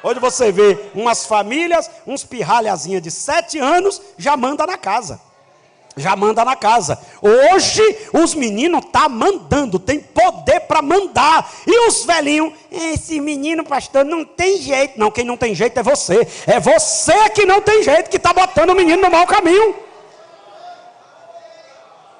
Hoje você vê umas famílias, uns pirralhazinhas de 7 anos, já manda na casa. Já manda na casa. Hoje os meninos tá mandando, tem poder para mandar. E os velhinhos, esse menino, pastor, não tem jeito. Não, quem não tem jeito é você. É você que não tem jeito, que está botando o menino no mau caminho.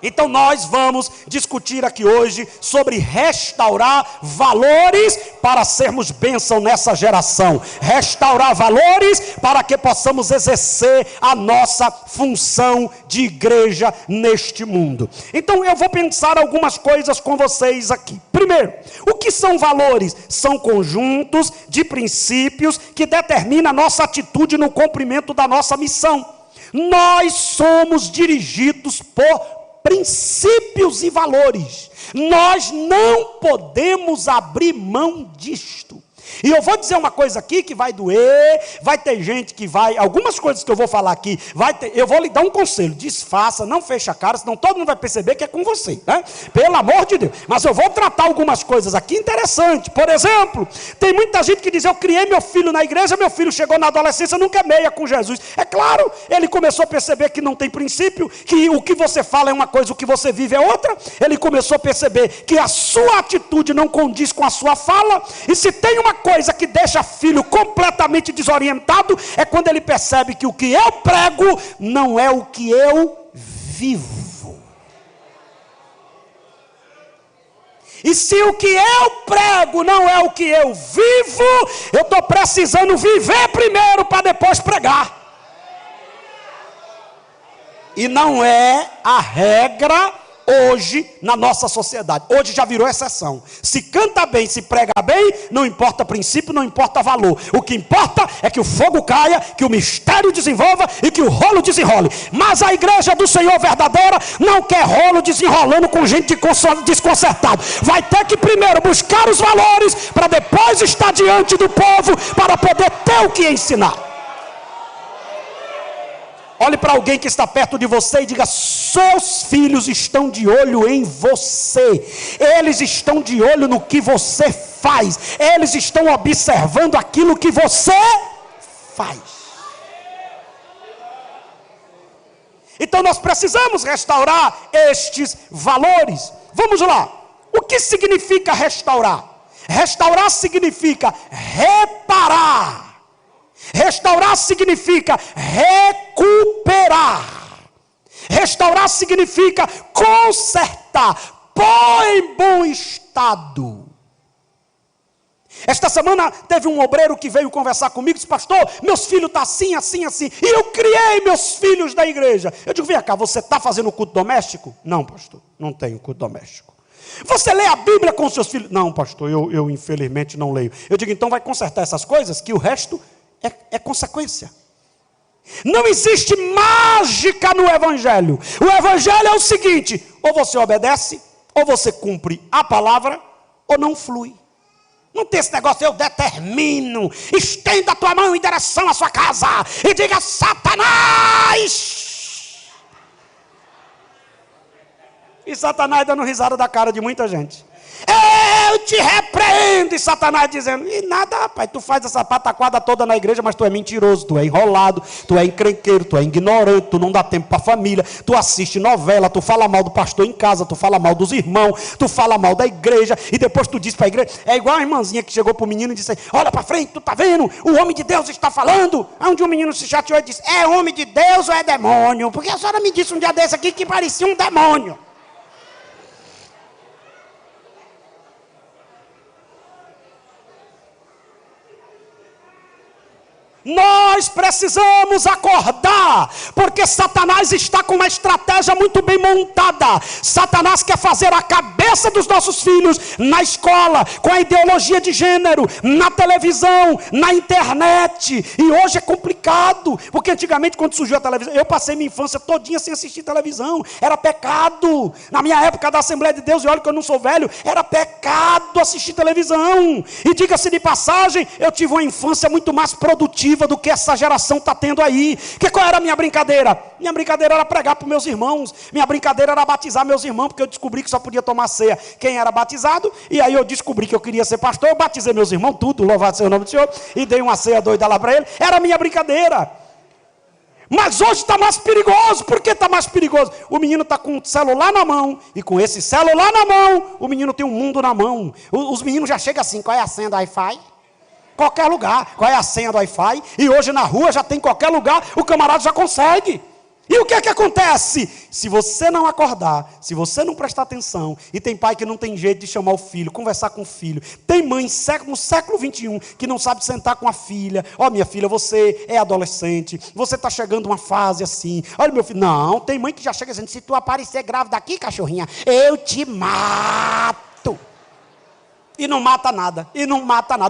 Então nós vamos discutir aqui hoje sobre restaurar valores para sermos bênção nessa geração. Restaurar valores para que possamos exercer a nossa função de igreja neste mundo. Então eu vou pensar algumas coisas com vocês aqui. Primeiro, o que são valores? São conjuntos de princípios que determinam a nossa atitude no cumprimento da nossa missão. Nós somos dirigidos por princípios e valores. Nós não podemos abrir mão disto. E eu vou dizer uma coisa aqui que vai doer, vai ter gente que vai, algumas coisas que eu vou falar aqui, eu vou lhe dar um conselho, desfaça, não feche a cara, senão todo mundo vai perceber que é com você, né? Pelo amor de Deus. Mas eu vou tratar algumas coisas aqui interessantes. Por exemplo, tem muita gente que diz, eu criei meu filho na igreja, meu filho chegou na adolescência, nunca é meia com Jesus. É claro, ele começou a perceber que não tem princípio, que o que você fala é uma coisa, o que você vive é outra. Ele começou a perceber que a sua atitude não condiz com a sua fala, e se tem uma coisa que deixa filho completamente desorientado, é quando ele percebe que o que eu prego não é o que eu vivo. E se o que eu prego não é o que eu vivo, eu estou precisando viver primeiro para depois pregar. E não é a regra hoje na nossa sociedade. Hoje já virou exceção. Se canta bem, se prega bem, não importa princípio, não importa valor. O que importa é que o fogo caia, que o mistério desenvolva e que o rolo desenrole. Mas a igreja do Senhor verdadeira não quer rolo desenrolando com gente desconcertada. Vai ter que primeiro buscar os valores para depois estar diante do povo para poder ter o que ensinar. Olhe para alguém que está perto de você e diga, seus filhos estão de olho em você. Eles estão de olho no que você faz. Eles estão observando aquilo que você faz. Então nós precisamos restaurar estes valores. Vamos lá. O que significa restaurar? Restaurar significa reparar. Restaurar significa recuperar. Restaurar significa consertar, pôr em bom estado. Esta semana teve um obreiro que veio conversar comigo e disse, pastor, meus filhos estão assim, assim, assim. E eu criei meus filhos da igreja. Eu digo, vem cá, você está fazendo culto doméstico? Não, pastor, não tenho culto doméstico. Você lê a Bíblia com seus filhos? Não, pastor, eu infelizmente não leio. Eu digo, então vai consertar essas coisas que o resto é consequência. Não existe mágica no evangelho. O evangelho é o seguinte, ou você obedece, ou você cumpre a palavra, ou não flui. Não tem esse negócio, eu determino. Estenda a tua mão em direção à sua casa e diga, Satanás. E Satanás dando risada da cara de muita gente. Eu te repreendo, e Satanás dizendo, e nada, rapaz, tu faz essa pataquada toda na igreja, mas tu é mentiroso, tu é enrolado, tu é encrenqueiro, tu é ignorante, tu não dá tempo para a família, tu assiste novela, tu fala mal do pastor em casa, tu fala mal dos irmãos, tu fala mal da igreja, e depois tu diz para a igreja, é igual a irmãzinha que chegou para o menino e disse, olha para frente, tu tá vendo, o homem de Deus está falando. Onde o menino se chateou e disse, é homem de Deus ou é demônio? Porque a senhora me disse um dia desse aqui que parecia um demônio. Nós precisamos acordar, porque Satanás está com uma estratégia muito bem montada. Satanás quer fazer a cabeça dos nossos filhos na escola, com a ideologia de gênero, na televisão, na internet. E hoje é complicado, porque antigamente quando surgiu a televisão, eu passei minha infância todinha sem assistir televisão, era pecado. Na minha época da Assembleia de Deus, e olha que eu não sou velho, era pecado assistir televisão. E diga-se de passagem, eu tive uma infância muito mais produtiva do que essa geração está tendo aí. Que qual era a minha brincadeira? Minha brincadeira era pregar para os meus irmãos. Minha brincadeira era batizar meus irmãos, porque eu descobri que só podia tomar ceia quem era batizado, e aí eu descobri que eu queria ser pastor, eu batizei meus irmãos, tudo, louvado seja o nome do Senhor, e dei uma ceia doida lá para ele, era a minha brincadeira. Mas hoje está mais perigoso. Por que está mais perigoso? O menino está com o celular na mão, e com esse celular na mão, o menino tem um mundo na mão. Os meninos já chegam assim, qual é a senha do Wi-Fi? Qualquer lugar, qual é a senha do Wi-Fi? E hoje na rua já tem qualquer lugar, o camarada já consegue. E o que é que acontece? Se você não acordar, se você não prestar atenção, e tem pai que não tem jeito de chamar o filho, conversar com o filho, tem mãe no século 21 que não sabe sentar com a filha, ó minha filha, você é adolescente, você está chegando uma fase assim, olha meu filho, não, tem mãe que já chega dizendo, se tu aparecer grávida aqui, cachorrinha, eu te mato. E não mata nada,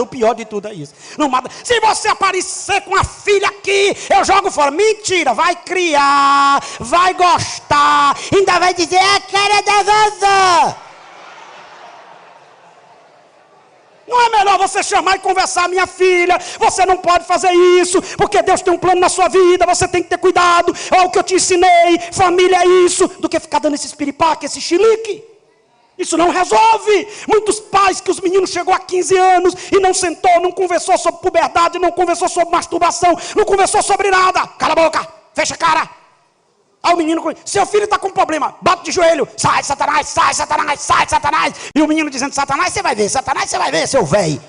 o pior de tudo é isso, não mata, se você aparecer com a filha aqui, eu jogo fora, mentira, vai criar, vai gostar, ainda vai dizer, é a cara da vovó. Não é melhor você chamar e conversar, minha filha, você não pode fazer isso, porque Deus tem um plano na sua vida, você tem que ter cuidado, olha o que eu te ensinei, família é isso, do que ficar dando esse piripaque, esse chilique. Isso não resolve. Muitos pais que os meninos chegou a 15 anos e não sentou, não conversou sobre puberdade, não conversou sobre masturbação, não conversou sobre nada. Cala a boca, fecha a cara. Aí o menino, seu filho está com problema, bate de joelho, sai Satanás, sai Satanás, sai Satanás. E o menino dizendo, Satanás você vai ver, seu velho.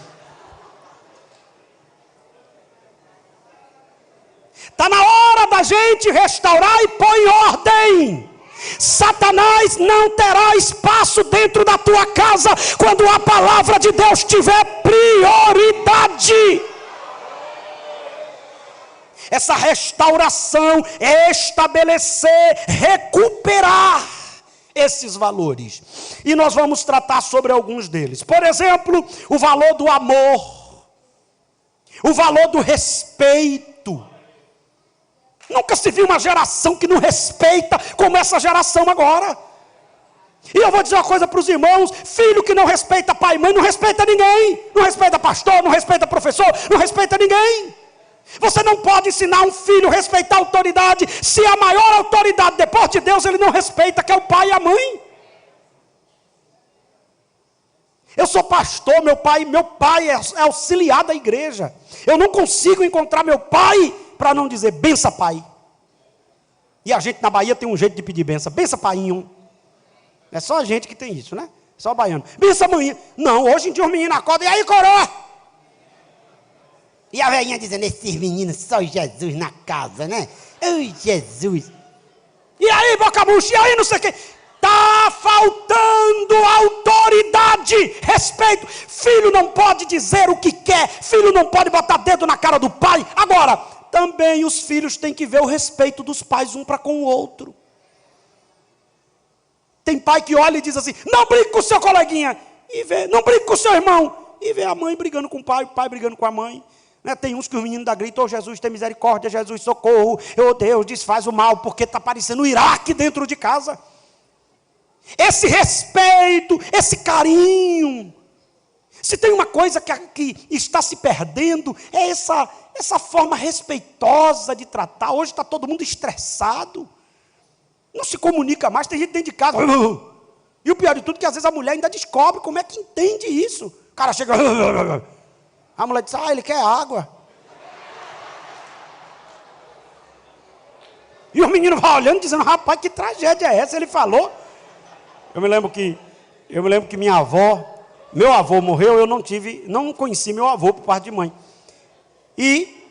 Está na hora da gente restaurar e pôr em ordem. Satanás não terá espaço dentro da tua casa quando a palavra de Deus tiver prioridade. Essa restauração é estabelecer, recuperar esses valores. E nós vamos tratar sobre alguns deles. Por exemplo, o valor do amor, o valor do respeito. Nunca se viu uma geração que não respeita como essa geração agora. E eu vou dizer uma coisa para os irmãos, filho que não respeita pai e mãe, não respeita ninguém. Não respeita pastor, não respeita professor, não respeita ninguém. Você não pode ensinar um filho a respeitar a autoridade, se a maior autoridade depois de Deus ele não respeita, que é o pai e a mãe. Eu sou pastor, meu pai é auxiliar da igreja. Eu não consigo encontrar meu pai para não dizer, bença pai. E a gente na Bahia tem um jeito de pedir benção, bença painho. É só a gente que tem isso, né? Só baiano. Bença mãe. Não, hoje em dia os meninos acordam, e aí coroa? E a velhinha dizendo, esses meninos, só Jesus na casa, né? Ai, Jesus. E aí, boca murcha, e aí não sei o quê. Está faltando autoridade, respeito. Filho não pode dizer o que quer, filho não pode botar dedo na cara do pai. Agora, também os filhos têm que ver o respeito dos pais um para com o outro. Tem pai que olha e diz assim, não brinque com o seu coleguinha, e vê, não brinque com o seu irmão, e vê a mãe brigando com o pai brigando com a mãe. Né? Tem uns que os meninos da grita, Jesus tem misericórdia, Jesus socorro, Deus desfaz o mal, porque está parecendo o Iraque dentro de casa. Esse respeito, esse carinho. Se tem uma coisa que está se perdendo, é essa forma respeitosa de tratar. Hoje está todo mundo estressado. Não se comunica mais, tem gente dentro de casa. E o pior de tudo é que às vezes a mulher ainda descobre como é que entende isso. O cara chega... A mulher diz, ele quer água. E o menino vai olhando, dizendo, rapaz, que tragédia é essa? Ele falou... Eu me lembro que minha avó, meu avô morreu, eu não conheci meu avô por parte de mãe. E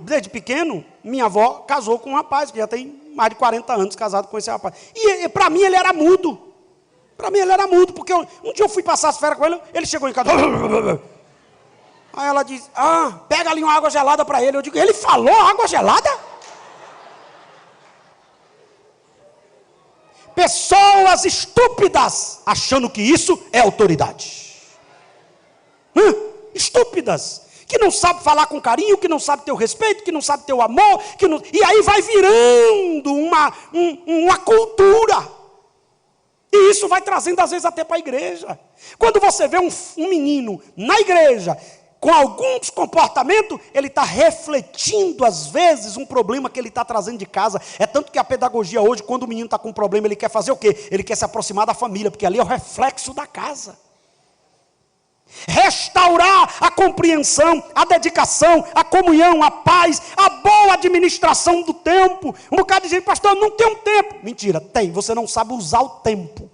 desde pequeno, minha avó casou com um rapaz, que já tem mais de 40 anos casado com esse rapaz. E para mim ele era mudo. Porque um dia eu fui passar as férias com ele, ele chegou em casa. Aí ela diz, pega ali uma água gelada para ele. Eu digo, ele falou água gelada? Pessoas estúpidas, achando que isso é autoridade. Estúpidas, que não sabe falar com carinho, que não sabe ter o respeito, que não sabe ter o amor, e aí vai virando uma cultura. E isso vai trazendo às vezes até para a igreja. Quando você vê um menino na igreja, com alguns comportamentos, ele está refletindo, às vezes, um problema que ele está trazendo de casa. É tanto que a pedagogia hoje, quando o menino está com um problema, ele quer fazer o quê? Ele quer se aproximar da família, porque ali é o reflexo da casa. Restaurar a compreensão, a dedicação, a comunhão, a paz, a boa administração do tempo. Um bocado de gente, pastor, eu não tenho tempo. Mentira, tem, você não sabe usar o tempo.